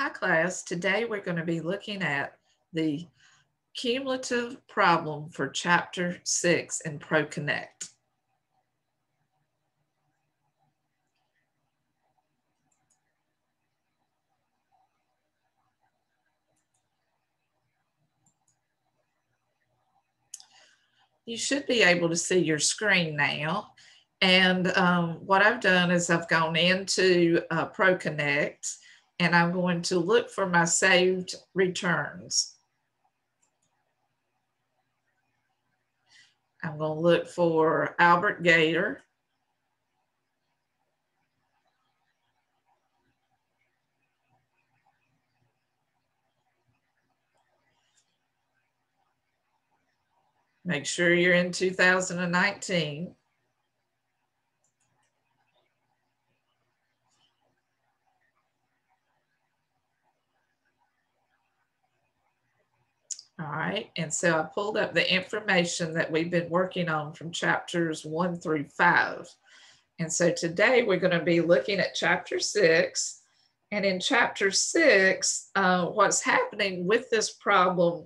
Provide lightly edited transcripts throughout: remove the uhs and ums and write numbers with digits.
Hi class, today we're going to be looking at the cumulative problem for chapter 6 in ProConnect. You should be able to see your screen now. And what I've done is I've gone into ProConnect and I'm going to look for my saved returns. I'm going to look for Albert Gator. Make sure you're in 2019. All right, and so I pulled up the information that we've been working on from chapters 1 through 5. And so today we're going to be looking at chapter 6. And in chapter 6, what's happening with this problem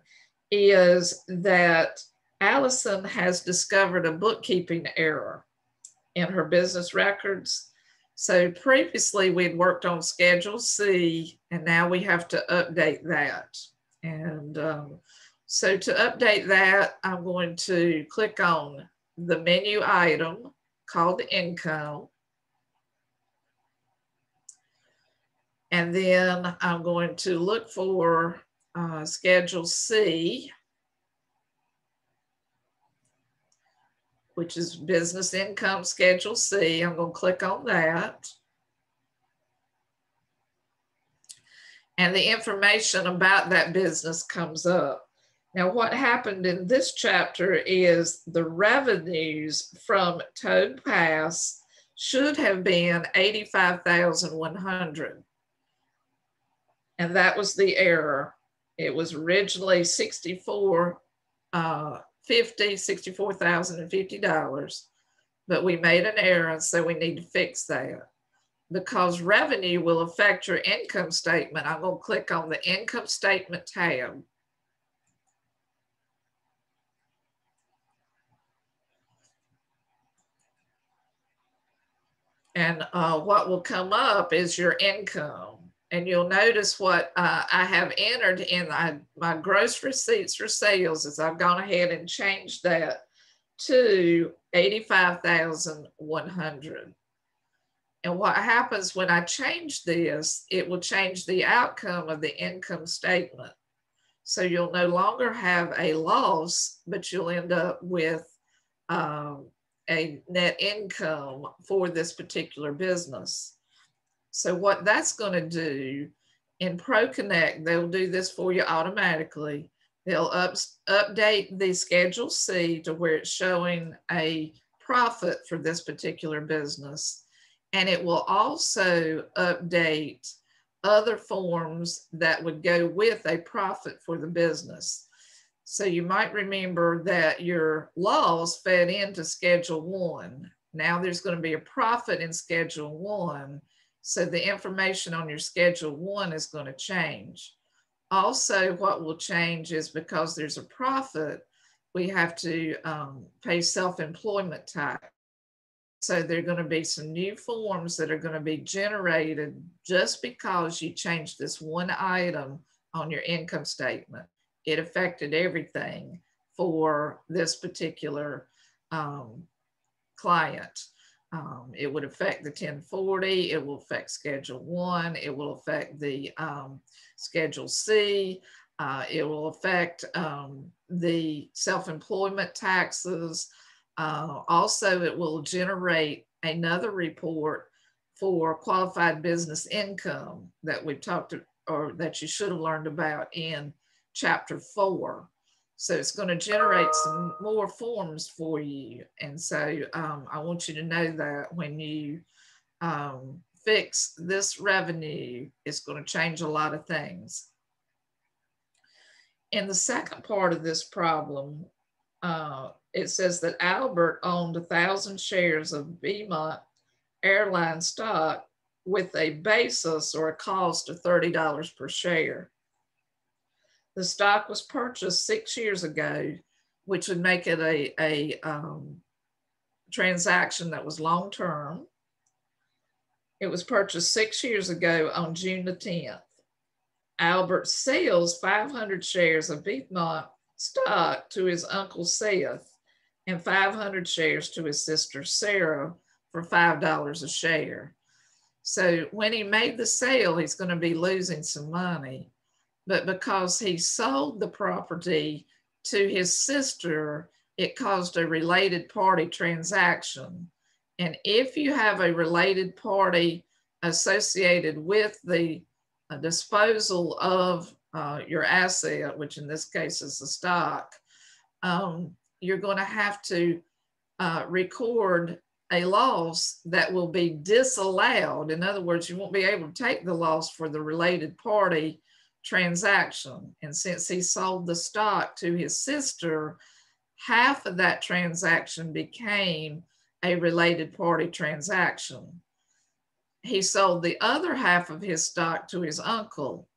is that Allison has discovered a bookkeeping error in her business records. So previously we'd worked on Schedule C, and now we have to update that. And so to update that, I'm going to click on the menu item called income. And then I'm going to look for Schedule C, which is Business Income Schedule C. I'm going to click on that. And the information about that business comes up. Now, what happened in this chapter is the revenues from Toad Pass should have been $85,100. And that was the error. It was originally $64,050, but we made an error, and so we need to fix that. Because revenue will affect your income statement, I'm going to click on the Income Statement tab. And what will come up is your income. And you'll notice what I have entered in my gross receipts for sales is I've gone ahead and changed that to $85,100. And what happens when I change this, it will change the outcome of the income statement. So you'll no longer have a loss, but you'll end up with a net income for this particular business. So what that's going to do in ProConnect, they'll do this for you automatically. They'll update the Schedule C to where it's showing a profit for this particular business. And it will also update other forms that would go with a profit for the business. So you might remember that your loss fed into Schedule 1. Now there's going to be a profit in Schedule 1. So the information on your Schedule 1 is going to change. Also, what will change is because there's a profit, we have to pay self-employment tax. So there are going to be some new forms that are going to be generated just because you changed this one item on your income statement. It affected everything for this particular client. It would affect the 1040, it will affect Schedule 1, it will affect the Schedule C, it will affect the self-employment taxes. Also, it will generate another report for qualified business income that we've talked to, or that you should have learned about in Chapter 4. So it's going to generate some more forms for you. And so I want you to know that when you fix this revenue, it's going to change a lot of things. In the second part of this problem, it says that Albert owned 1,000 shares of Beaumont Airline stock with a basis or a cost of $30 per share. The stock was purchased 6 years ago, which would make it a transaction that was long-term. It was purchased 6 years ago on June the 10th. Albert sells 500 shares of Beechmont stock to his uncle Seth and 500 shares to his sister Sarah for $5 a share. So when he made the sale, he's going to be losing some money. But because he sold the property to his sister, it caused a related party transaction. And if you have a related party associated with the disposal of your asset, which in this case is the stock, you're going to have to record a loss that will be disallowed. In other words, you won't be able to take the loss for the related party transaction. And since he sold the stock to his sister, half of that transaction became a related party transaction. He sold the other half of his stock to his uncle,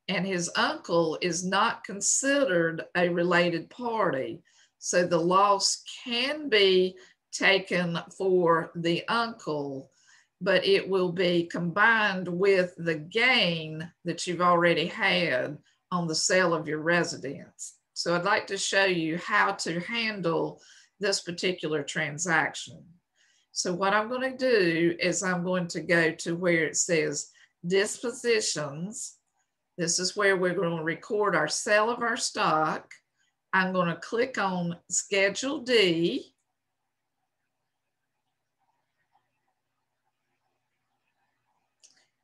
and his uncle is not considered a related party. So the loss can be taken for the uncle, but it will be combined with the gain that you've already had on the sale of your residence. So I'd like to show you how to handle this particular transaction. So what I'm going to do is I'm going to go to where it says dispositions. This is where we're going to record our sale of our stock. I'm going to click on Schedule D.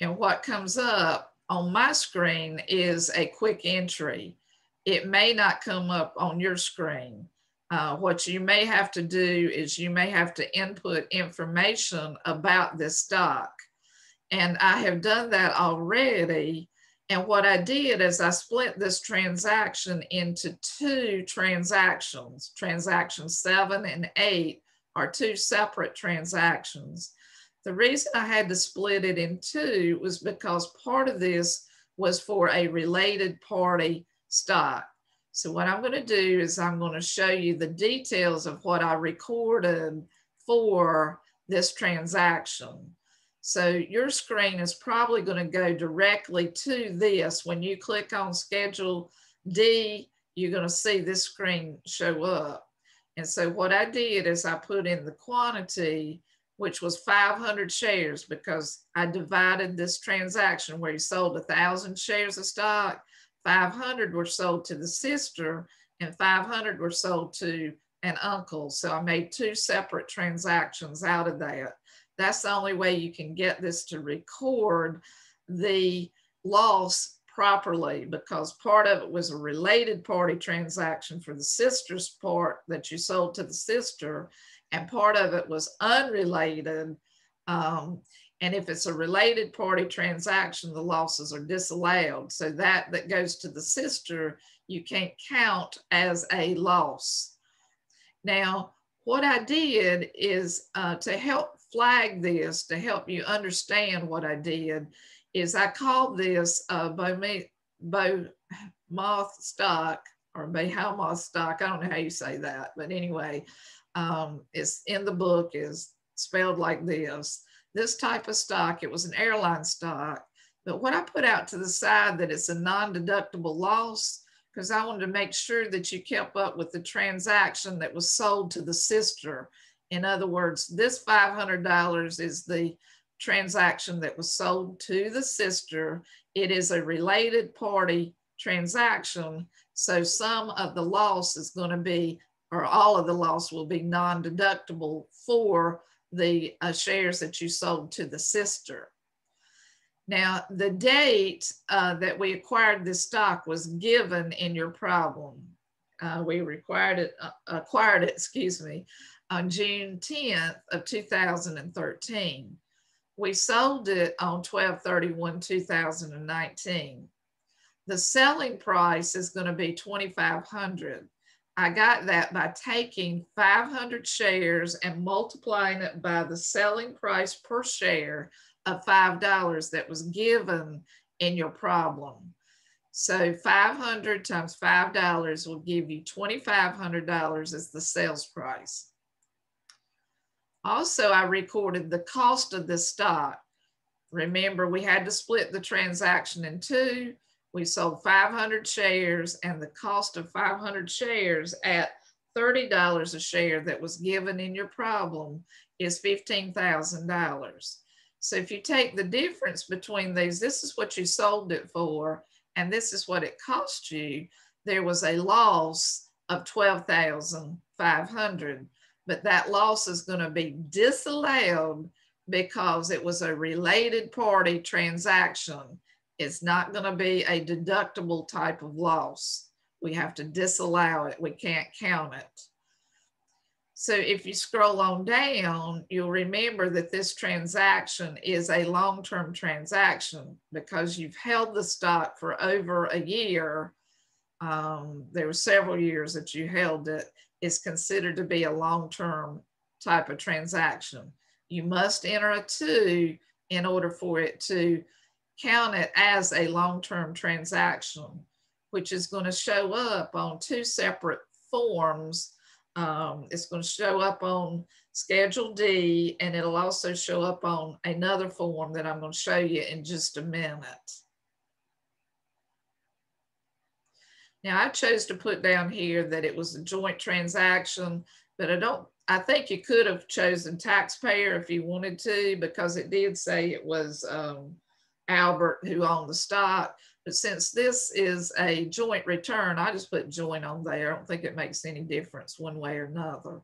And what comes up on my screen is a quick entry. It may not come up on your screen. What you may have to do is you may have to input information about this stock. And I have done that already. And what I did is I split this transaction into two transactions. Transactions 7 and 8 are two separate transactions. The reason I had to split it in two was because part of this was for a related party stock. So what I'm going to do is I'm going to show you the details of what I recorded for this transaction. So your screen is probably going to go directly to this. When you click on Schedule D, you're going to see this screen show up. And so what I did is I put in the quantity, which was 500 shares, because I divided this transaction where he sold 1,000 shares of stock. 500 were sold to the sister and 500 were sold to an uncle. So I made two separate transactions out of that. That's the only way you can get this to record the loss properly, because part of it was a related party transaction for the sister's part that you sold to the sister, and part of it was unrelated. And if it's a related party transaction, the losses are disallowed. So that goes to the sister, you can't count as a loss. Now, what I did is to help flag this, to help you understand what I did, is I called this Behemoth stock, or Behemoth stock. I don't know how you say that, but anyway, it's in the book, is spelled like this. This type of stock, it was an airline stock, but what I put out to the side that it's a non-deductible loss, because I wanted to make sure that you kept up with the transaction that was sold to the sister. In other words, this $500 is the transaction that was sold to the sister. It is a related party transaction, so some of the loss is going to be, or all of the loss will be non-deductible for the shares that you sold to the sister. Now, the date that we acquired this stock was given in your problem. We acquired it, on June 10th of 2013. We sold it on 12/31/2019. The selling price is going to be $2,500. I got that by taking 500 shares and multiplying it by the selling price per share of $5 that was given in your problem. So 500 times $5 will give you $2,500 as the sales price. Also, I recorded the cost of this stock. Remember, we had to split the transaction in two. We sold 500 shares, and the cost of 500 shares at $30 a share that was given in your problem is $15,000. So if you take the difference between these, this is what you sold it for, and this is what it cost you, there was a loss of $12,500, but that loss is going to be disallowed because it was a related party transaction. It's not going to be a deductible type of loss. We have to disallow it. We can't count it. So if you scroll on down, you'll remember that this transaction is a long-term transaction because you've held the stock for over a year. There were several years that you held it. It's considered to be a long-term type of transaction. You must enter a 2 in order for it to count it as a long-term transaction, which is going to show up on 2 separate forms. It's going to show up on Schedule D, and it'll also show up on another form that I'm going to show you in just a minute. Now, I chose to put down here that it was a joint transaction, but I think you could have chosen taxpayer if you wanted to, because it did say it was Albert who owned the stock. But since this is a joint return, I just put joint on there. I don't think it makes any difference one way or another.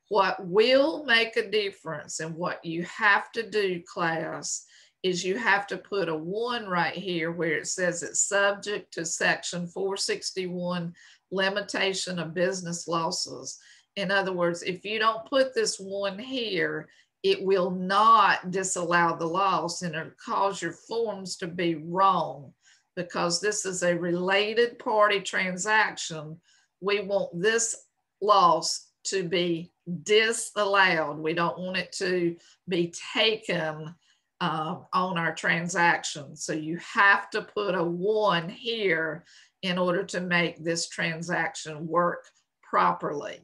What will make a difference and what you have to do, class, is you have to put a 1 right here where it says it's subject to Section 461 limitation of business losses. In other words, if you don't put this 1 here, it will not disallow the loss, and it'll cause your forms to be wrong because this is a related party transaction. We want this loss to be disallowed. We don't want it to be taken on our transaction. So you have to put a 1 here in order to make this transaction work properly.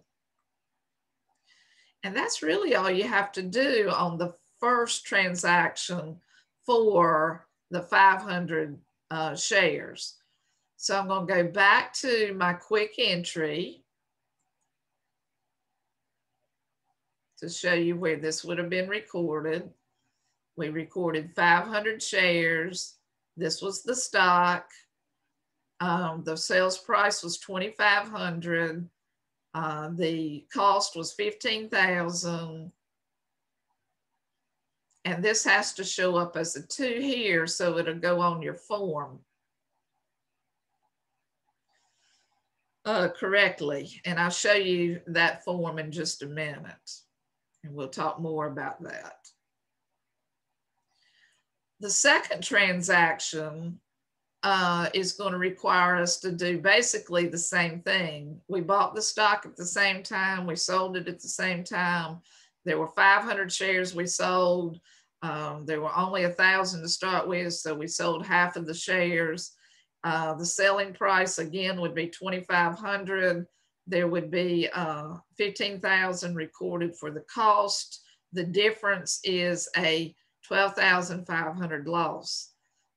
And that's really all you have to do on the first transaction for the 500 shares. So I'm going to go back to my quick entry to show you where this would have been recorded. We recorded 500 shares. This was the stock. The sales price was $2,500. The cost was $15,000. And this has to show up as a 2 here, so it'll go on your form correctly. And I'll show you that form in just a minute. And we'll talk more about that. The second transaction is going to require us to do basically the same thing. We bought the stock at the same time. We sold it at the same time. There were 500 shares we sold. There were only 1,000 to start with, so we sold half of the shares. The selling price, again, would be $2,500. There would be $15,000 recorded for the cost. The difference is a $12,500 loss.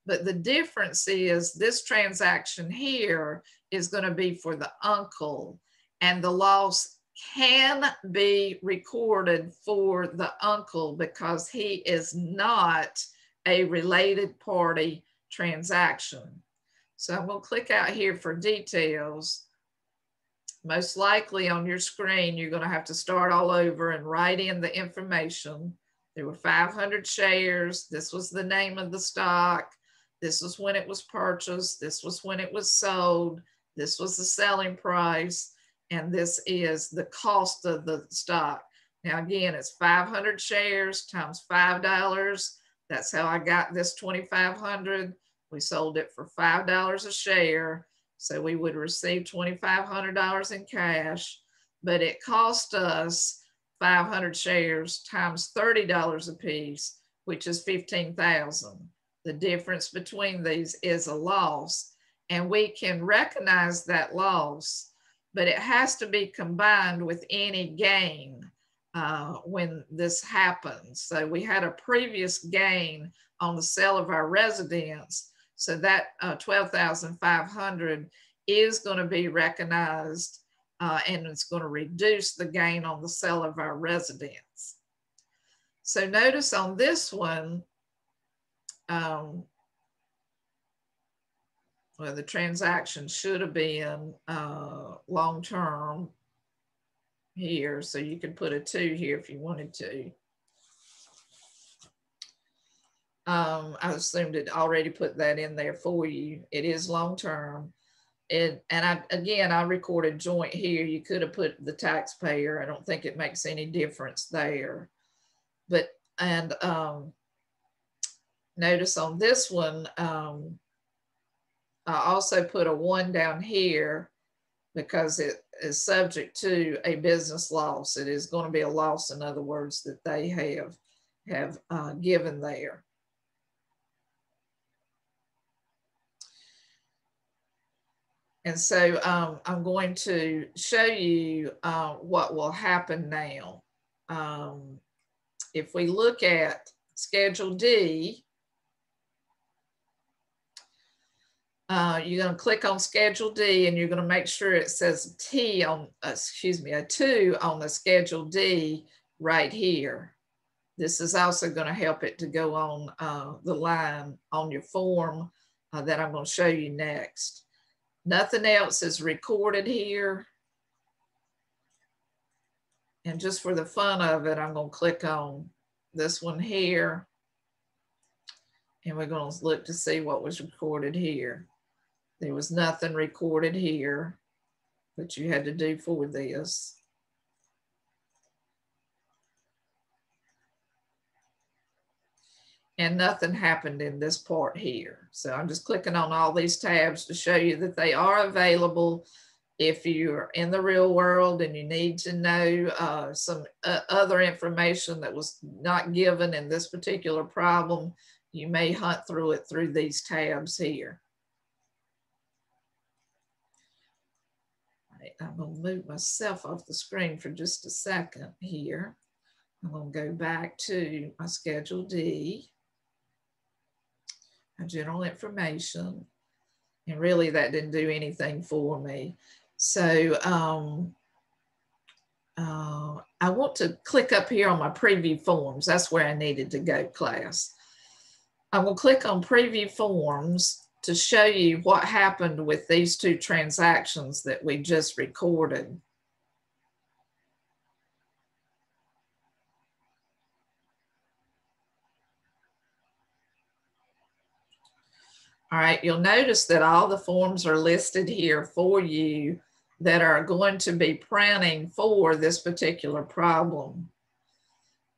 But the difference is this transaction here is going to be for the uncle, and the loss can be recorded for the uncle because he is not a related party transaction. So I'm going to click out here for details. Most likely on your screen, you're going to have to start all over and write in the information. There were 500 shares. This was the name of the stock. This was when it was purchased. This was when it was sold. This was the selling price. And this is the cost of the stock. Now, again, it's 500 shares times $5. That's how I got this $2,500. We sold it for $5 a share. So we would receive $2,500 in cash, but it cost us 500 shares times $30 a piece, which is 15,000. The difference between these is a loss, and we can recognize that loss, but it has to be combined with any gain when this happens. So we had a previous gain on the sale of our residence, so that 12,500 is going to be recognized, and it's going to reduce the gain on the sale of our residence. So notice on this one, well, the transaction should have been long-term here, so you could put a 2 here if you wanted to. I assumed it already put that in there for you. It is long-term. And I recorded joint here. You could have put the taxpayer. I don't think it makes any difference there. But, and notice on this one, I also put a 1 down here because it is subject to a business loss. It is going to be a loss, in other words, that they have given there. And so I'm going to show you what will happen now. If we look at Schedule D, you're going to click on Schedule D, and you're going to make sure it says T on, a 2 on the Schedule D right here. This is also going to help it to go on the line on your form that I'm going to show you next. Nothing else is recorded here. And just for the fun of it, I'm going to click on this one here. And we're going to look to see what was recorded here. There was nothing recorded here that you had to do for this. And nothing happened in this part here. So I'm just clicking on all these tabs to show you that they are available if you're in the real world and you need to know some other information that was not given in this particular problem. You may hunt through it through these tabs here. All right, I'm going to move myself off the screen for just a second here. I'm going to go back to my Schedule D. General information, and really that didn't do anything for me. So I want to click up here on my preview forms. That's where I needed to go, class. I will click on preview forms to show you what happened with these 2 transactions that we just recorded. All right, you'll notice that all the forms are listed here for you that are going to be printing for this particular problem.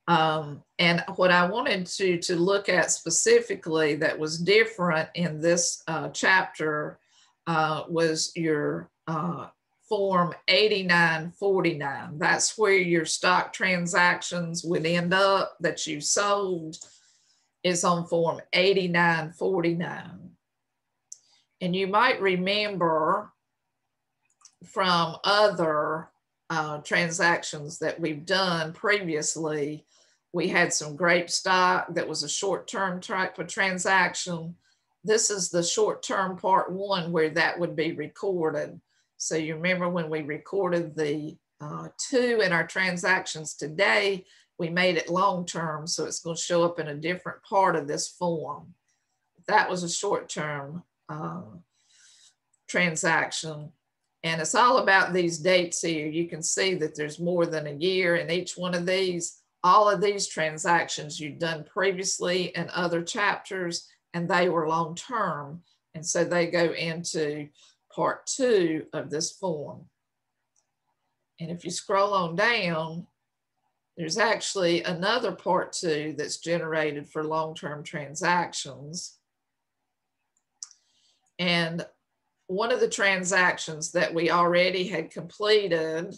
And what I wanted to look at specifically that was different in this chapter was your Form 8949. That's where your stock transactions would end up that you sold, is on Form 8949. And you might remember from other transactions that we've done previously, we had some grape stock that was a short-term type of transaction. This is the short-term part 1 where that would be recorded. So you remember when we recorded the 2 in our transactions today, we made it long-term, so it's going to show up in a different part of this form. That was a short-term transaction, and it's all about these dates here. You can see that there's more than a year in each one of these. All of these transactions you've done previously in other chapters, and they were long-term, and so they go into part 2 of this form. And if you scroll on down, there's actually another part 2 that's generated for long-term transactions. And one of the transactions that we already had completed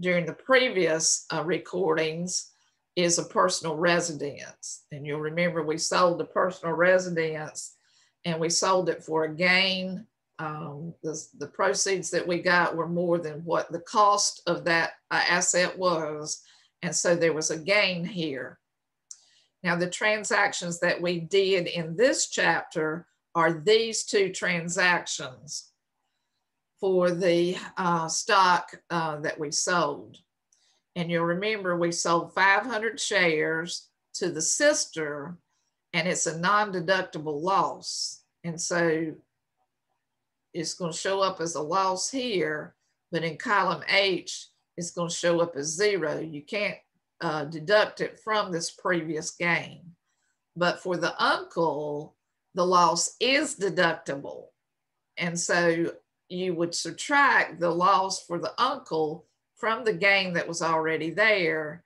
during the previous recordings is a personal residence. And you'll remember we sold the personal residence and we sold it for a gain. The proceeds that we got were more than what the cost of that asset was. And so there was a gain here. Now, the transactions that we did in this chapter are these two transactions for the stock that we sold. And you'll remember we sold 500 shares to the sister, and it's a non-deductible loss. And so it's going to show up as a loss here, but in column H, it's going to show up as 0. You can't deduct it from this previous gain. But for the uncle, the loss is deductible. And so you would subtract the loss for the uncle from the gain that was already there.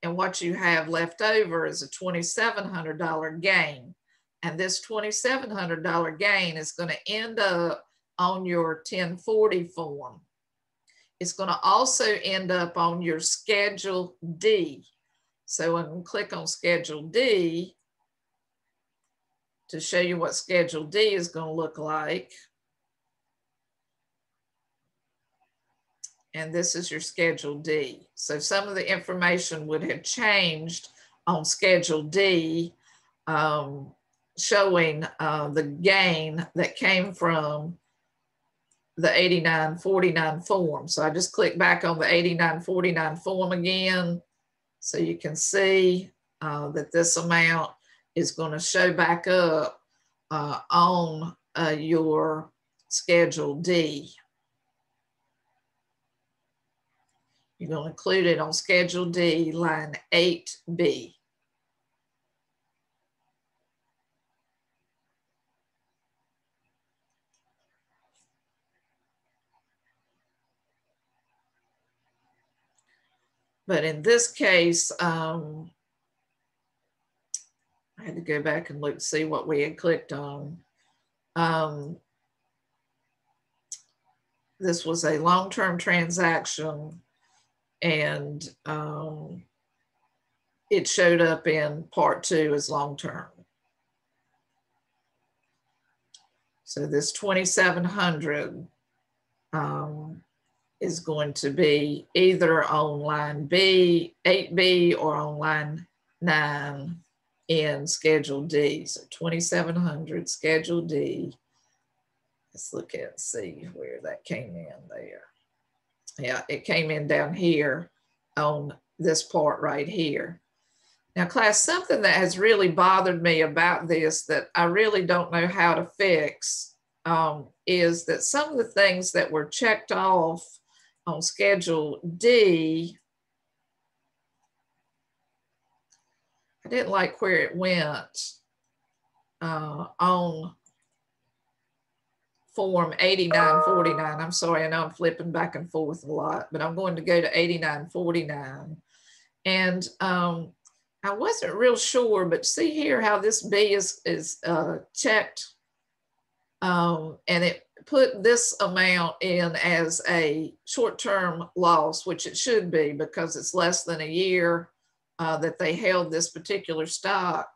And what you have left over is a $2,700 gain. And this $2,700 gain is going to end up on your 1040 form. It's going to also end up on your Schedule D. So I'm going to click on Schedule D to show you what Schedule D is going to look like. And this is your Schedule D. So some of the information would have changed on Schedule D, showing the gain that came from the 8949 form. So I just click back on the 8949 form again, so you can see that this amount is going to show back up on your Schedule D. You're going to include it on Schedule D, line 8B. But in this case, I had to go back and look to see what we had clicked on. This was a long-term transaction, and it showed up in part 2 as long-term. So this 2,700 is going to be either on line B, 8B, or on line 9 in Schedule D. So 2,700 Schedule D. Let's look at and see where that came in there. Yeah, it came in down here on this part right here. Now, class, something that has really bothered me about this that I really don't know how to fix is that some of the things that were checked off on Schedule D, I didn't like where it went on form 8949. I'm sorry, I know I'm flipping back and forth a lot, but I'm going to go to 8949. And I wasn't real sure, but see here how this B is checked. And it put this amount in as a short-term loss, which it should be because it's less than a year that they held this particular stock.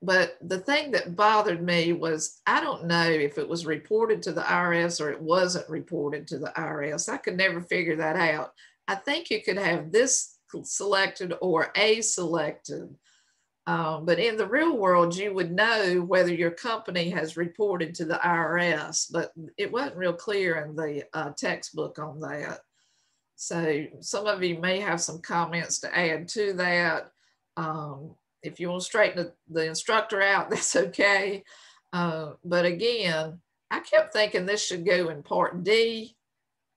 But the thing that bothered me was, I don't know if it was reported to the IRS or it wasn't reported to the IRS. I could never figure that out. I think you could have this selected or A selected. But in the real world, you would know whether your company has reported to the IRS, but it wasn't real clear in the textbook on that. So some of you may have some comments to add to that. If you want to straighten the instructor out, that's okay. But again, I kept thinking this should go in part D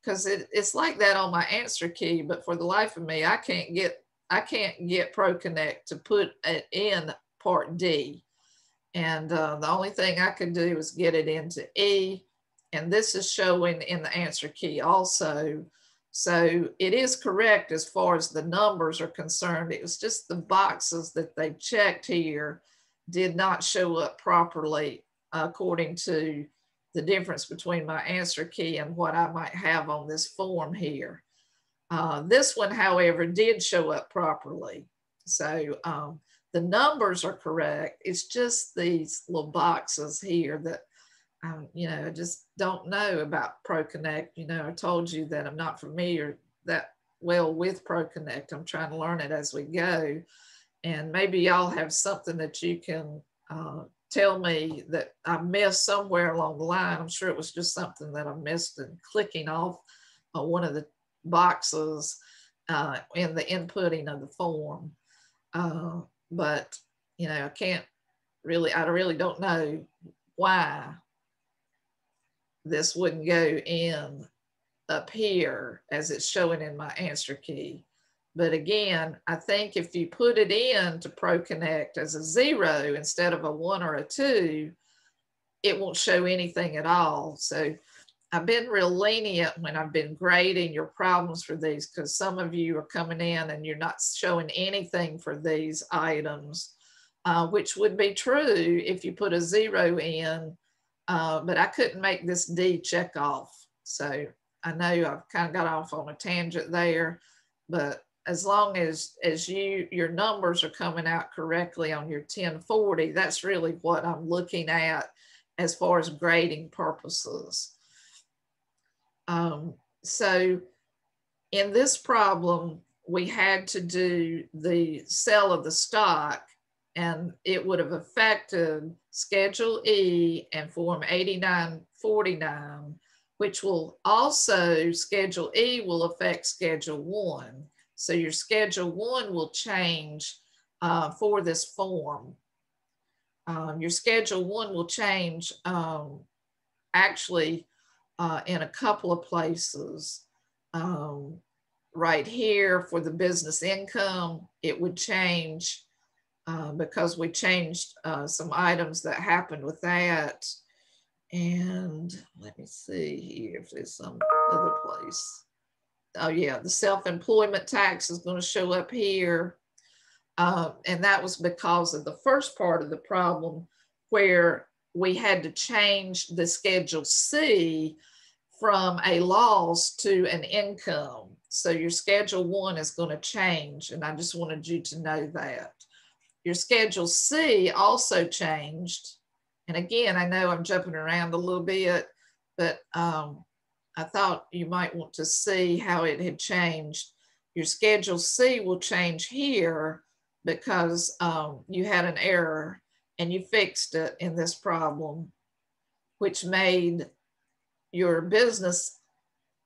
because it's like that on my answer key, but for the life of me, I can't get ProConnect to put it in part D. And the only thing I could do is get it into E. And this is showing in the answer key also. So it is correct as far as the numbers are concerned. It was just the boxes that they checked here did not show up properly according to the difference between my answer key and what I might have on this form here. This one, however, did show up properly. So the numbers are correct. It's just these little boxes here that, you know, I just don't know about ProConnect. You know, I told you that I'm not familiar that well with ProConnect. I'm trying to learn it as we go. And maybe y'all have something that you can tell me that I missed somewhere along the line. I'm sure it was just something that I missed in clicking off one of the boxes in the inputting of the form. But, you know, I really don't know why this wouldn't go in up here as it's showing in my answer key. But again, I think if you put it in to ProConnect as a 0 instead of a 1 or a 2, it won't show anything at all. So I've been real lenient when I've been grading your problems for these, because some of you are coming in and you're not showing anything for these items, which would be true if you put a 0 in, but I couldn't make this D check off. So I know I've kind of got off on a tangent there, but as long as your numbers are coming out correctly on your 1040, that's really what I'm looking at as far as grading purposes. So in this problem, we had to do the sale of the stock, and it would have affected Schedule E and Form 8949, which will also, Schedule E will affect Schedule 1. So your Schedule 1 will change for this form. Your Schedule 1 will change actually in a couple of places. Right here for the business income, it would change because we changed some items that happened with that. And let me see here if there's some other place. Oh yeah, the self-employment tax is going to show up here. And that was because of the first part of the problem where we had to change the Schedule C from a loss to an income. So your Schedule 1 is going to change, and I just wanted you to know that. Your Schedule C also changed. And again, I know I'm jumping around a little bit, but I thought you might want to see how it had changed. Your Schedule C will change here because you had an error and you fixed it in this problem, which made your business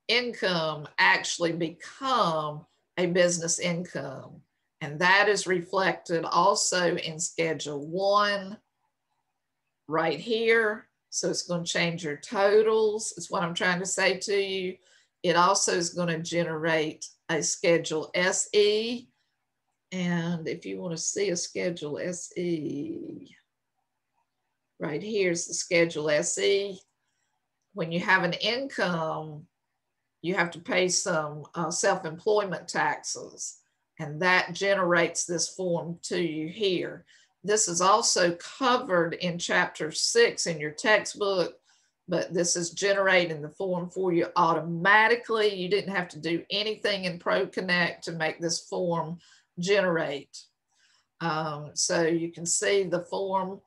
income actually become a business income. And that is reflected also in Schedule 1 right here. So it's going to change your totals. It's what I'm trying to say to you. It also is going to generate a Schedule SE. And if you want to see a Schedule SE, right here's the Schedule SE. When you have an income, you have to pay some self-employment taxes, and that generates this form to you here. This is also covered in Chapter 6 in your textbook, but this is generating the form for you automatically. You didn't have to do anything in ProConnect to make this form generate. So you can see the form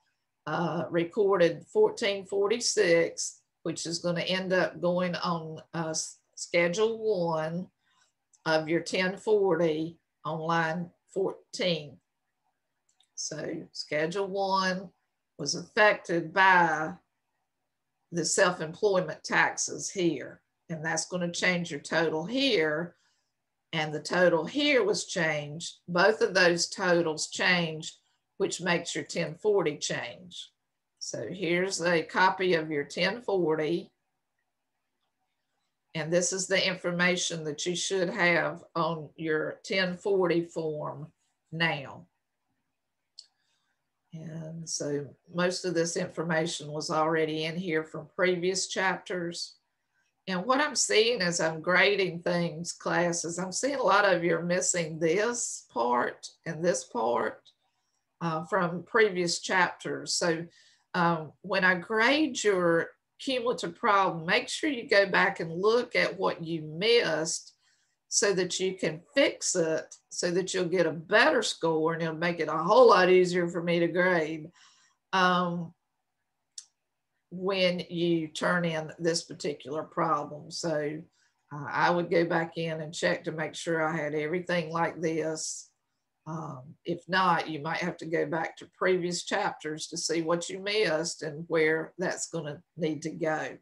recorded 1446, which is going to end up going on Schedule 1 of your 1040 on line 14. So Schedule 1 was affected by the self-employment taxes here, and that's going to change your total here, and the total here was changed. Both of those totals changed, which makes your 1040 change. So here's a copy of your 1040, and this is the information that you should have on your 1040 form now. And so most of this information was already in here from previous chapters. And what I'm seeing as I'm grading things, classes, I'm seeing a lot of you are missing this part and this part from previous chapters. So when I grade your cumulative problem, make sure you go back and look at what you missed so that you can fix it so that you'll get a better score, and it'll make it a whole lot easier for me to grade when you turn in this particular problem. So I would go back in and check to make sure I had everything like this. If not, you might have to go back to previous chapters to see what you missed and where that's going to need to go.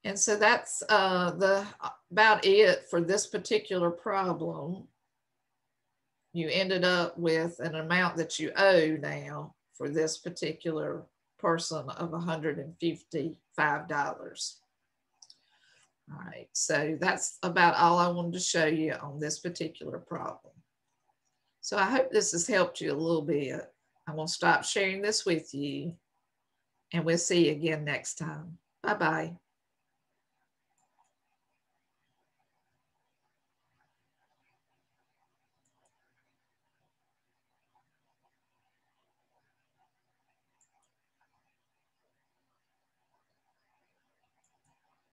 And so that's about it for this particular problem. You ended up with an amount that you owe now for this particular person of $155. All right, so that's about all I wanted to show you on this particular problem. So I hope this has helped you a little bit. I'm going to stop sharing this with you, and we'll see you again next time. Bye-bye.